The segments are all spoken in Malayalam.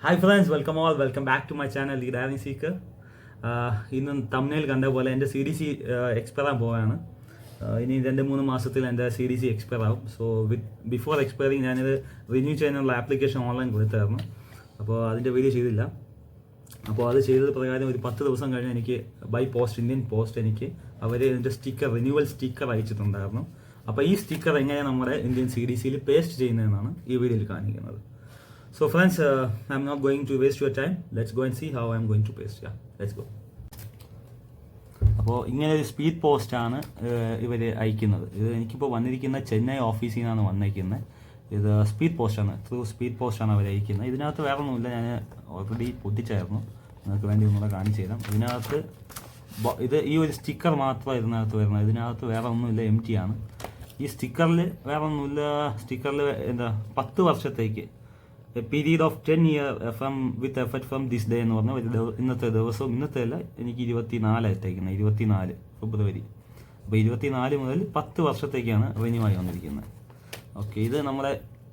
Hi friends, welcome back to my channel the daring seeker. ഇന്ന് തമ്മിൽ കണ്ട പോലെ എൻ്റെ സി ഡി സി എക്സ്പയർ ആകാൻ പോവുകയാണ്. ഇനി 2-3 മാസത്തിൽ എൻ്റെ സി ഡി സി എക്സ്പയർ ആവും. സോ ബിഫോർ എക്സ്പയറിങ് ഞാനിത് റിന്യൂ ചെയ്യാനുള്ള ആപ്ലിക്കേഷൻ ഓൺലൈൻ കൊടുത്തായിരുന്നു. അപ്പോൾ അതിൻ്റെ വീഡിയോ ചെയ്തില്ല. അപ്പോൾ അത് ചെയ്തത് പ്രകാരം ഒരു 10 ദിവസം കഴിഞ്ഞ് എനിക്ക് ബൈ പോസ്റ്റ്, ഇന്ത്യൻ പോസ്റ്റ് എനിക്ക് അവർ ഇതിൻ്റെ റിന്യൂവൽ സ്റ്റിക്കർ അയച്ചിട്ടുണ്ടായിരുന്നു. അപ്പോൾ ഈ സ്റ്റിക്കർ എങ്ങനെ നമ്മുടെ ഇന്ത്യൻ സി ഡി സിയിൽ പേസ്റ്റ് ചെയ്യുന്നതെന്നാണ് ഈ വീഡിയോയിൽ കാണിക്കുന്നത്. So friends, I'm not going to waste your time. Let's go and see how I'm going to paste. Yeah, let's go. അപ്പോൾ ഇങ്ങനെ ഒരു സ്പീഡ് പോസ്റ്റാണ് ഇവർ അയക്കുന്നത്. ഇത് എനിക്കിപ്പോൾ വന്നിരിക്കുന്ന ചെന്നൈ ഓഫീസിൽ നിന്നാണ് വന്നിരിക്കുന്നത്. ഇത് സ്പീഡ് പോസ്റ്റാണ്, ത്രൂ സ്പീഡ് പോസ്റ്റാണ് അവർ അയക്കുന്നത്. ഇതിനകത്ത് വേറെ ഒന്നുമില്ല, ഞാൻ ഓൾറെഡി പൊട്ടിച്ചായിരുന്നു, നിങ്ങൾക്ക് വേണ്ടി ഒന്നുകൂടെ കാണിച്ചു തരാം. ഇതിനകത്ത് ഈ ഒരു സ്റ്റിക്കർ മാത്രമാണ് ഇതിനകത്ത് വരുന്നത്. ഇതിനകത്ത് വേറെ ഒന്നുമില്ല, എം ടി ആണ്. ഈ സ്റ്റിക്കറിൽ വേറെ ഒന്നുമില്ല. സ്റ്റിക്കറിൽ 10 വർഷത്തേക്ക് period of 10 years with effect from this day എന്ന് പറഞ്ഞാൽ ഇന്നത്തെ ദിവസവും, ഇന്നത്തെ അല്ല, എനിക്ക് 24 എത്തേക്കുന്നത്, 24 ഫെബ്രുവരി. അപ്പോൾ 24 മുതൽ 10 വർഷത്തേക്കാണ് റിന്യൂ ആയി വന്നിരിക്കുന്നത്. ഓക്കെ, ഇത് നമ്മുടെ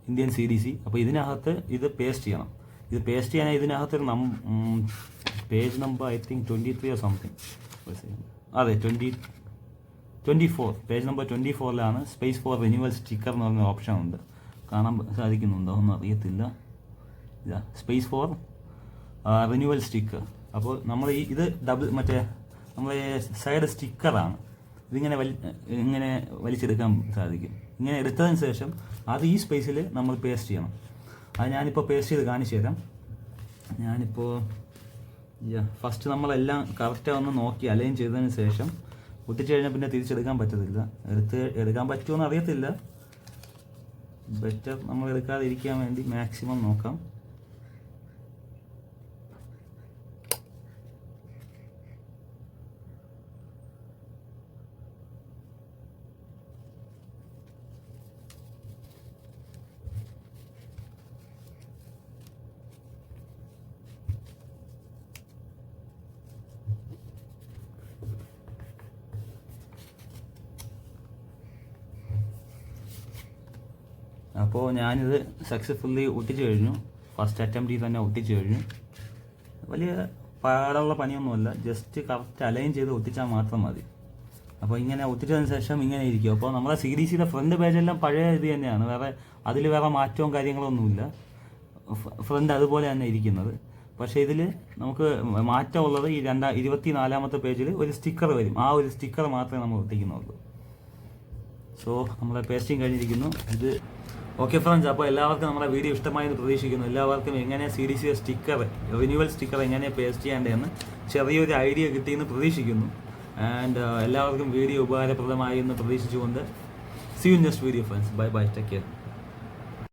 ഇന്ത്യൻ സി ഡി സി. അപ്പോൾ ഇതിനകത്ത് ഇത് പേസ്റ്റ് ചെയ്യണം. ഇത് പേസ്റ്റ് ചെയ്യാൻ ഇതിനകത്ത് page number I think 23 or something, അതെ 24 page number 24 space four renewal sticker എന്ന് പറഞ്ഞ ഓപ്ഷൻ ഉണ്ട്. കാണാൻ സാധിക്കുന്നുണ്ടോ എന്ന് അറിയത്തില്ല. Space four renewal sticker. അപ്പോൾ നമ്മൾ ഇത് നമ്മളെ സൈഡ് സ്റ്റിക്കറാണ്. ഇതിങ്ങനെ ഇങ്ങനെ വലിച്ചെടുക്കാൻ സാധിക്കും. ഇങ്ങനെ എടുത്തതിന് ശേഷം അത് ഈ സ്പേസിൽ നമ്മൾ പേസ്റ്റ് ചെയ്യണം. അത് ഞാനിപ്പോൾ പേസ്റ്റ് ചെയ്ത് കാണിച്ചു തരാം. ഞാനിപ്പോൾ ഫസ്റ്റ് നമ്മളെല്ലാം കറക്റ്റാണ് നോക്കി അലൈൻ ചെയ്തതിന് ശേഷം ഒട്ടിച്ചു കഴിഞ്ഞാൽ പിന്നെ തിരിച്ചെടുക്കാൻ പറ്റത്തില്ല. എടുക്കാൻ പറ്റുമോ അറിയത്തില്ല. ബെറ്റർ നമ്മൾ എടുക്കാതിരിക്കാൻ വേണ്ടി മാക്സിമം നോക്കാം. അപ്പോൾ ഞാനിത് സക്സസ്ഫുള്ളി ഒട്ടിച്ചു കഴിഞ്ഞു. ഫസ്റ്റ് അറ്റംപ്റ്റിൽ തന്നെ ഒട്ടിച്ചു കഴിഞ്ഞു. വലിയ പാടുള്ള പണിയൊന്നുമല്ല, ജസ്റ്റ് കറക്റ്റ് അലൈൻ ചെയ്ത് ഒട്ടിച്ചാൽ മാത്രം മതി. അപ്പോൾ ഇങ്ങനെ ഒട്ടിച്ചതിന് ശേഷം ഇങ്ങനെ ഇരിക്കും. അപ്പോൾ നമ്മുടെ സി ഡി സിയുടെ ഫ്രണ്ട് പേജെല്ലാം പഴയ ഇത് തന്നെയാണ്, അതിൽ വേറെ മാറ്റവും കാര്യങ്ങളൊന്നുമില്ല. ഫ്രണ്ട് അതുപോലെ തന്നെ ഇരിക്കുന്നത്. പക്ഷേ ഇതിൽ നമുക്ക് മാറ്റമുള്ളത് ഈ 24ാമത്തെ പേജിൽ ഒരു സ്റ്റിക്കർ വരും. ആ ഒരു സ്റ്റിക്കർ മാത്രമേ നമ്മൾ ഒട്ടിക്കുന്നുള്ളൂ. സോ നമ്മളെ പേസ്റ്റിംഗ് കഴിഞ്ഞിരിക്കുന്നു. ഇത് ഓക്കെ ഫ്രണ്ട്സ്, അപ്പോൾ എല്ലാവർക്കും നമ്മുടെ വീഡിയോ ഇഷ്ടമായി എന്ന് പ്രതീക്ഷിക്കുന്നു. എല്ലാവർക്കും എങ്ങനെ C D C sticker, renewal sticker എങ്ങനെ പേസ്റ്റ് ചെയ്യേണ്ടതെന്ന് ചെറിയൊരു ഐഡിയ കിട്ടിയെന്ന് പ്രതീക്ഷിക്കുന്നു. ആൻഡ് എല്ലാവർക്കും വീഡിയോ ഉപകാരപ്രദമായി എന്ന് പ്രതീക്ഷിച്ചുകൊണ്ട് see you next video friends. Bye bye, take care.